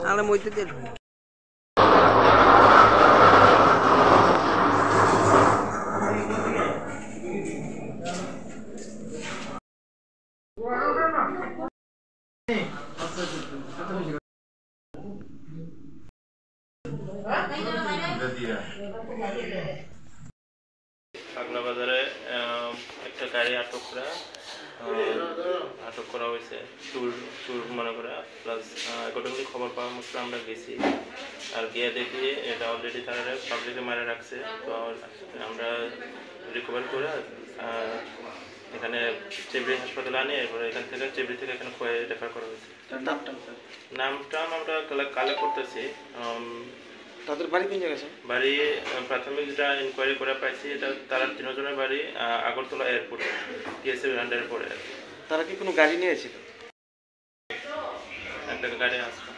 তাহলে মইতে দিয়ে পাগলা বাজারে একটা গাড়ি আটক করা হয়েছে চুর মনে করা প্লাস কতগুলি খবর পাওয়া মাত্র আমরা গেছি আর গিয়ে দেখি এটা অলরেডি তারা পাবলিকে মারে রাখছে। তো আমরা রিকভার করে এখানে চেবড়ি হাসপাতালে আনি, এরপরে এখান থেকে চেবড়ি থেকে এখানে খোয়ে রেফার করা হয়েছে। নামটা আমরা কালেক্ট করতেছি। তাদের বাড়ি কোন জায়গায়? বাড়ি প্রাথমিক যেটা ইনকোয়ারি করে পাইছি এটা তারা 3 জনের বাড়ি আগরতলা এয়ারপোর্ট টিএসএ আন্ডারে পড়ে। তারা কি কোনো গাড়ি নিয়েছিল? একটা গাড়ি আসবে।